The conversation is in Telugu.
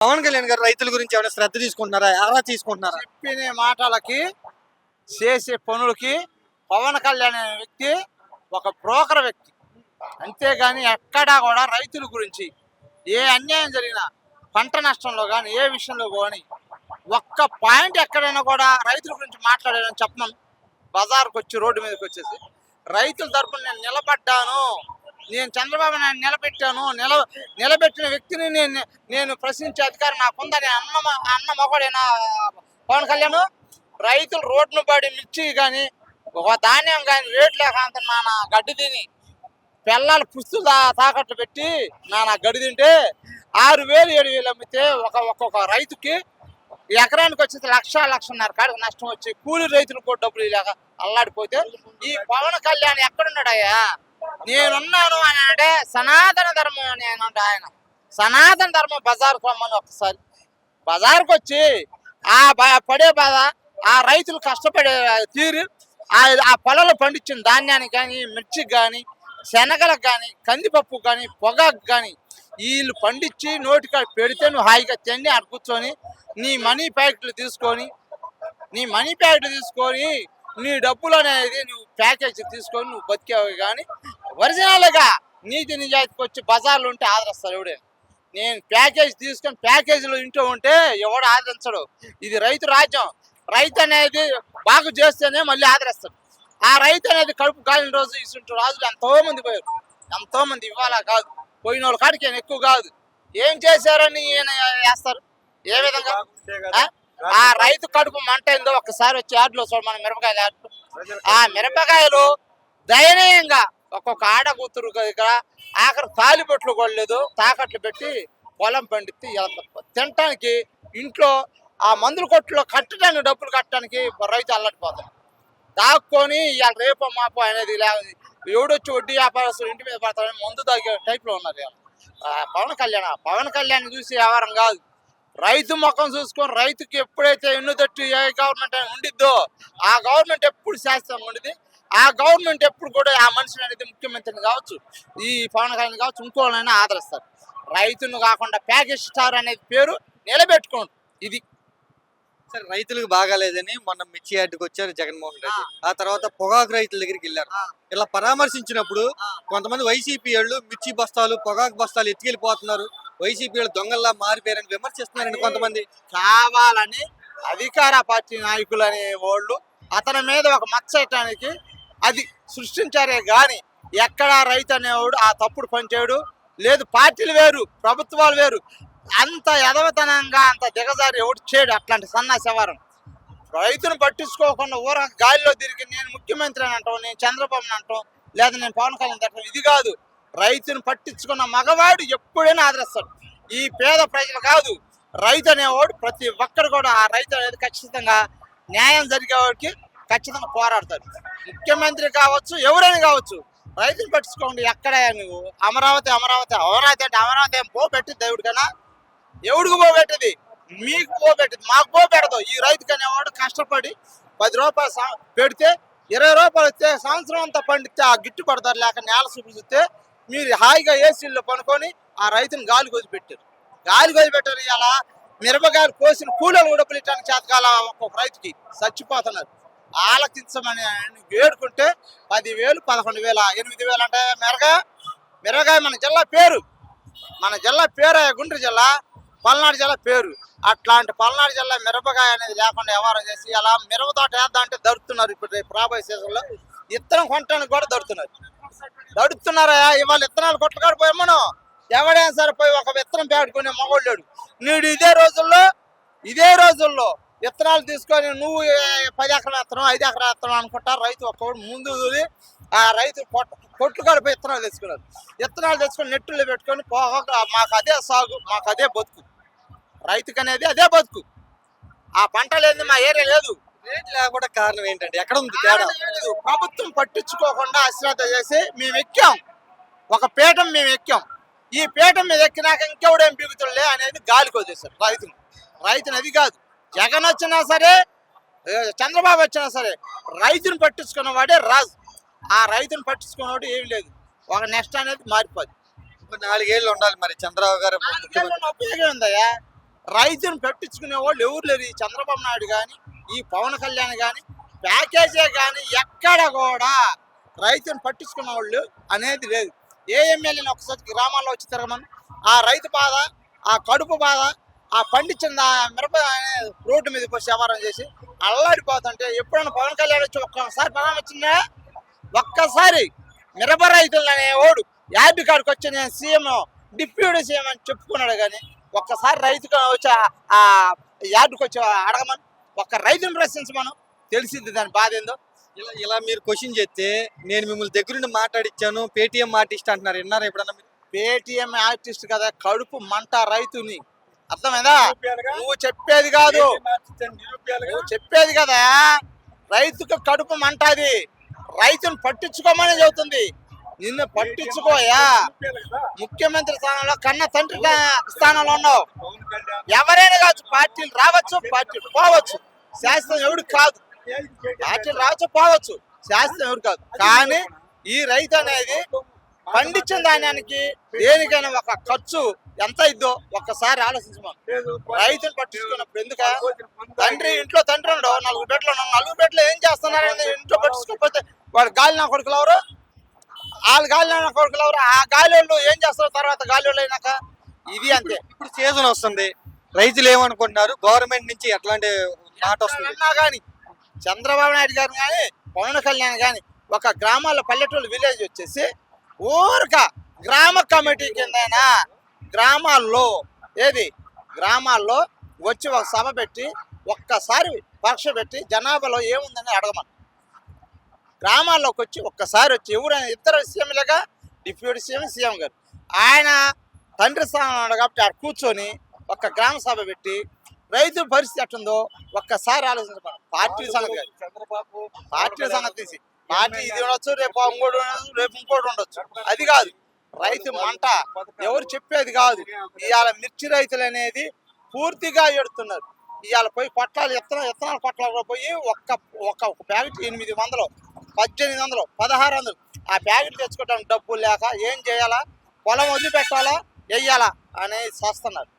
పవన్ కళ్యాణ్ గారు రైతుల గురించి ఏమైనా శ్రద్ధ తీసుకుంటున్నారా, ఎలా తీసుకుంటున్నారా? చెప్పిన మాటలకి చేసే పనులకి పవన్ కళ్యాణ్ అనే వ్యక్తి ఒక బ్రోకర్ వ్యక్తి. అంతేగాని ఎక్కడా కూడా రైతుల గురించి ఏ అన్యాయం జరిగినా, పంట నష్టంలో కానీ ఏ విషయంలో కానీ ఒక్క పాయింట్ ఎక్కడైనా కూడా రైతుల గురించి మాట్లాడాలని చెప్పమను. బజార్కి వచ్చి రోడ్డు మీదకి వచ్చేసి రైతుల తరపున నేను నిలబడ్డాను, నేను చంద్రబాబు నాయుడు నిలబెట్టాను, నిలబెట్టిన వ్యక్తిని నేను ప్రశ్నించే అధికారం నాకుందని అన్న మొగడైనా పవన్ కళ్యాణ్. రైతులు రోడ్డును పడి మిర్చి కానీ ఒక ధాన్యం కానీ రేటు లేక నాన్న గడ్డి తిని పిల్లలు పుస్తులు తాకట్లు పెట్టి నాన్న గడ్డి తింటే 6,000 7,000 అమ్మితే ఒక్కొక్క రైతుకి ఎకరానికి వచ్చేసి 1,00,000 కాడికి నష్టం వచ్చి కూలి రైతులకు కూడా డబ్బులు లేక అల్లాడిపోతే ఈ పవన్ కళ్యాణ్ ఎక్కడున్నాడయ్యా? నేనున్నాను అని అంటే సనాతన ధర్మం నేనంటే ఆయన సనాతన ధర్మం బజార్కు రమ్మని ఒకసారి బజార్కు వచ్చి ఆ పడే బాధ, ఆ రైతులు కష్టపడే తీరు, ఆ పొలాలు పండించిన ధాన్యానికి కానీ మిర్చికి కానీ శనగలకు కానీ కందిపప్పు కానీ పొగాకు కానీ వీళ్ళు పండించి నోటికాడ పెడితే నువ్వు హాయిగా తిండి అక్కడ కూర్చొని నీ మనీ ప్యాకెట్లు తీసుకొని నీ డబ్బులు అనేది నువ్వు ప్యాకేజ్ తీసుకొని నువ్వు బతికేవి. కానీ ఒరిజినల్గా నీతి నిజాయితీకి వచ్చి బజార్లు ఉంటే ఆదరిస్తారు ఎవడే. నేను ప్యాకేజ్ తీసుకొని ప్యాకేజీలో ఇంట్లో ఉంటే ఎవడు ఆదరించడు. ఇది రైతు రాజ్యం. రైతు అనేది బాగు చేస్తేనే మళ్ళీ ఆదరిస్తాడు. ఆ రైతు అనేది కడుపు కాలిన రోజు ఇసుంటు రాజులు ఎంతో మంది పోయారు. ఎంతో మంది ఇవ్వాలా కాదు, పోయిన వాళ్ళ కాడికి ఆయన ఎక్కువ కాదు. ఏం చేశారని ఈయన వేస్తారు? ఏ విధంగా ఆ రైతు కడుపు మంట ఏందో ఒక్కసారి వచ్చి యాడ్లో చూడ, మన మిరపకాయలు యాడ్, ఆ మిరపకాయలు దయనీయంగా ఒక్కొక్క ఆడ కూతురు ఇక్కడ ఆఖరి తాలిబొట్లు కొడలేదు, తాకట్లు పెట్టి పొలం పండితే తినటానికి ఇంట్లో ఆ మందుల కొట్టులో కట్టడానికి డబ్బులు కట్టడానికి రైతు అల్లడిపోతాడు. దాక్కొని ఇవాళ రేపో మాపో అనేది లేదు. ఎవడొచ్చి వడ్డీ వ్యాపారస్తులు ఇంటి మీద పడతాడని మందు తాగే టైప్లో ఉన్నారు పవన్ కళ్యాణ్ చూసి వ్యవహారం కాదు. రైతు ముఖం చూసుకొని రైతుకి ఎప్పుడైతే ఎన్నుదట్టు ఏ గవర్నమెంట్ అని ఉండిద్దో ఆ గవర్నమెంట్ ఎప్పుడు శాస్త్రంగా ఉండిద్ది. ఆ గవర్నమెంట్ ఎప్పుడు కూడా ఆ మనిషిని అనేది ముఖ్యమంత్రిని కావచ్చు, ఈ పవన్ కళ్యాణ్ కావచ్చు, ఇంకోనైనా ఆదరిస్తారు. రైతును కాకుండా ప్యాకేజ్ స్టార్ అనేది పేరు నిలబెట్టుకోండి. ఇది సరే, రైతులకు బాగాలేదని మొన్న మిర్చి యార్డుకి వచ్చారు జగన్మోహన్ రెడ్డి. ఆ తర్వాత పొగాకు రైతుల దగ్గరికి వెళ్ళారు. ఇలా పరామర్శించినప్పుడు కొంతమంది వైసీపీ వాళ్ళు మిర్చి బస్తాలు పొగాకు బస్తాలు ఎత్తుకెళ్ళిపోతున్నారు, వైసీపీ వాళ్ళు దొంగల్లా మారిపోయారని విమర్శిస్తున్నారండి కొంతమంది. కావాలని అధికార పార్టీ నాయకులు అనే వాళ్ళు అతని మీద ఒక మచ్చటానికి అది సృష్టించారే గాని ఎక్కడా రైతు అనేవాడు ఆ తప్పుడు పనిచేయడు. లేదు, పార్టీలు వేరు, ప్రభుత్వాలు వేరు. అంత ఎదవతనంగా అంత దిగజారి ఎవడు చేయడు అట్లాంటి సన్నాసవారం. రైతును పట్టించుకోకుండా ఊర గాలిలో తిరిగి నేను ముఖ్యమంత్రి అని అంటాం, నేను చంద్రబాబుని అంటాం, లేదా నేను పవన్ కళ్యాణ్ అంటాం. ఇది కాదు. రైతును పట్టించుకున్న మగవాడు ఎప్పుడైనా ఆదరిస్తాడు. ఈ పేద ప్రజలు కాదు, రైతు అనేవాడు ప్రతి ఒక్కరు కూడా ఆ రైతు అనేది ఖచ్చితంగా న్యాయం జరిగేవాడికి ఖచ్చితంగా పోరాడతాడు. ముఖ్యమంత్రి కావచ్చు, ఎవరైనా కావచ్చు, రైతును పట్టించుకోండి. ఎక్కడ నువ్వు అమరావతి అంటే అమరావతి ఏం పోబెట్టి దేవుడికైనా ఎవడికి పోబెట్టది? మీకు పోబెట్టది, మాకు పోబెడదు. ఈ రైతుకి అనేవాడు కష్టపడి 10 రూపాయలు పెడితే 20 రూపాయలు వస్తే సంవత్సరం అంతా పండితే ఆ గిట్టుబడి ధర లేక నేల చూపిస్తే మీరు హాయిగా ఏసీల్లో పనుకొని ఆ రైతుని గాలి వదిలిపెట్టారు. ఇలా మిరపకాయలు కోసిన కూలీలు కూడా పిలిచడానికి చేతకాల ఒక్కొక్క రైతుకి చచ్చిపోతున్నారు. ఆలకించమని వేడుకుంటే 10,000 11,000 8,000 అంటే మిరపకాయ మన జిల్లా పేరు గుంటూరు జిల్లా, పల్నాడు జిల్లా పేరు. అట్లాంటి పల్నాడు జిల్లా మిరపకాయ అనేది లేకుండా వ్యవహారం చేసి అలా మిరప తోట వేద్దాం అంటే దడుతున్నారు. ఇప్పుడు రాబోయే సీజన్లో విత్తనం కొనడానికి కూడా దడుతున్నారా? ఇవాళ విత్తనాలు కొట్లు కాడిపోయి మనం ఎవడైనా సరే పోయి ఒక విత్తనం పెట్టుకునే మగోళ్ళాడు. నీడు ఇదే రోజుల్లో విత్తనాలు తీసుకొని నువ్వు 10 ఎకరాలు వేస్తున్నావు, 5 ఎకరాలు వేస్తున్నావు అనుకుంటారు. రైతు ఒక్కడు ముందు ఆ రైతు కొట్లు కాడిపోయి విత్తనాలు తెచ్చుకొని నెట్టుల్లో పెట్టుకొని మాకు అదే సాగు, మాకు అదే బతుకు. రైతుకు అనేది అదే బతుకు. ఆ పంట లేదు, మా ఏరియా లేదు. రేట్ లేకుండా కారణం ఏంటంటే ఎక్కడ ఉంది తేడా? ప్రభుత్వం పట్టించుకోకుండా అశ్రద్ధ చేసి మేము ఎక్కాం, ఒక పీఠం మేము ఎక్కాం. ఈ పీఠం మీద ఎక్కినాక ఇంకెవడేం బిగుతులే అనేది గాలికి వదిలేశారు రైతుని. అది కాదు, జగన్ వచ్చినా సరే చంద్రబాబు వచ్చినా సరే రైతుని పట్టించుకున్న వాడే రాజు. ఆ రైతుని పట్టించుకున్నవాడు ఏమి లేదు. ఒక నెక్స్ట్ అనేది మారిపోదు. 4 ఏళ్ళు ఉండాలి మరి చంద్రబాబు గారు. ఉపయోగం ఉందయ్యా. రైతును పెట్టించుకునే వాళ్ళు ఎవరు లేరు. ఈ చంద్రబాబు నాయుడు కానీ ఈ పవన్ కళ్యాణ్ కానీ ప్యాకేజే కానీ ఎక్కడ కూడా రైతును పట్టించుకున్న వాళ్ళు అనేది లేదు. ఏ ఎమ్మెల్యేని ఒకసారి గ్రామాల్లో వచ్చి తిరగమని ఆ రైతు బాధ, ఆ కడుపు బాధ, ఆ పండించిన మిరప రోడ్డు మీద పోయి వ్యాపారం చేసి అల్లాడిపోతుంటే ఎప్పుడైనా పవన్ కళ్యాణ్ వచ్చి ఒక్కసారి పరామర్శిందా? ఒక్కసారి మిరప రైతులు అనేవాడు యార్డు కాడికి వచ్చి నేను సీఎం, డిప్యూటీ సీఎం అని చెప్పుకున్నాడు. కానీ ఒక్కసారి రైతుకు వచ్చి ఆ యార్డుకి వచ్చి అడగమని, ఒక్క రైతుని ప్రశ్నించమను, తెలిసింది దాని బాధ ఏందో. ఇలా మీరు క్వశ్చన్ చేస్తే నేను మిమ్మల్ని దగ్గరుండి మాట్లాడిచ్చాను, పేటీఎం ఆర్టిస్ట్ అంటున్నారు, విన్నారా ఎప్పుడన్నా మీరు? పేటీఎం ఆర్టిస్ట్ కదా, కడుపు మంట రైతుని, అర్థమైందా? నువ్వు చెప్పేది కాదు, నువ్వు చెప్పేది కదా, రైతుకు కడుపు మంట, అది రైతుని పట్టించుకోమని చెబుతుంది. నిన్ను పట్టించుకోయా, ముఖ్యమంత్రి స్థానంలో కన్న తండ్రి స్థానంలో ఉన్నావు. ఎవరైనా కావచ్చు, పార్టీలు రావచ్చు, పార్టీలు పోవచ్చు, శాస్త్రం ఎవడు కాదు. పార్టీలు రావచ్చు, పోవచ్చు, శాస్త్రం ఎవరు కాదు. కానీ ఈ రైతు అనేది పండించిన ధాన్యానికి దేనికైనా ఒక ఖర్చు ఎంత ఇద్దో ఒక్కసారి ఆలోచించమా. రైతుని పట్టించుకున్నప్పుడు ఎందుక? తండ్రి ఇంట్లో తండ్రి ఉండవు, 4 బిడ్డలు ఉన్నావు, 4 బిడ్డలు ఏం చేస్తున్నారని ఇంట్లో పట్టించుకోకపోతే వాడు గాలి నా కొడుకులు ఎవరు, వాళ్ళు గాలి నా కొడుకులు ఎవరు, ఆ గాలి వాళ్ళు ఏం చేస్తారు తర్వాత గాలి వాళ్ళు అయినాక? ఇది అంతే. ఇప్పుడు సీజన్ వస్తుంది, రైతులు ఏమనుకుంటున్నారు, గవర్నమెంట్ నుంచి ఎట్లాంటి మాట వస్తుంది? అన్నా కానీ చంద్రబాబు నాయుడు గారు కానీ పవన్ కళ్యాణ్ కానీ ఒక గ్రామాల్లో పల్లెటూరు విలేజ్ వచ్చేసి ఊరక గ్రామ కమిటీ కిందైనా గ్రామాల్లో గ్రామాల్లో వచ్చి ఒక సభ పెట్టి ఒక్కసారి పరీక్ష పెట్టి జనాభాలో ఏముందని అడగమని, గ్రామాల్లోకి వచ్చి ఒక్కసారి వచ్చి ఎవరైనా ఇద్దరు సీఎంలుగా డిప్యూటీ సీఎం, సీఎం గారు ఆయన తండ్రి స్థానంలో కాబట్టి ఆడ కూర్చొని ఒక్క గ్రామ సభ పెట్టి రైతు పరిస్థితి ఎట్టుందో ఒక్కసారి ఆలోచించమని. పార్టీ సంగతి కాదు, పార్టీ సంగతి తీసి పార్టీ ఇది ఉండొచ్చు, రేపు ఇంకోటి ఉండొచ్చు, అది కాదు. రైతు మంట ఎవరు చెప్పేది కాదు. ఇవాళ మిర్చి రైతులు అనేది పూర్తిగా ఎడుతున్నారు. ఇవాళ పోయి కొట్లాలు ఇత్తనాల కొట్లాలు పోయి ఒక్క ప్యాకెట్ 800, 1800, 1600 ఆ ప్యాకెట్ తెచ్చుకోవడానికి డబ్బులు లేక ఏం చేయాలా, పొలం వదిలిపెట్టాలా, వెయ్యాలా అనేది చేస్తున్నారు.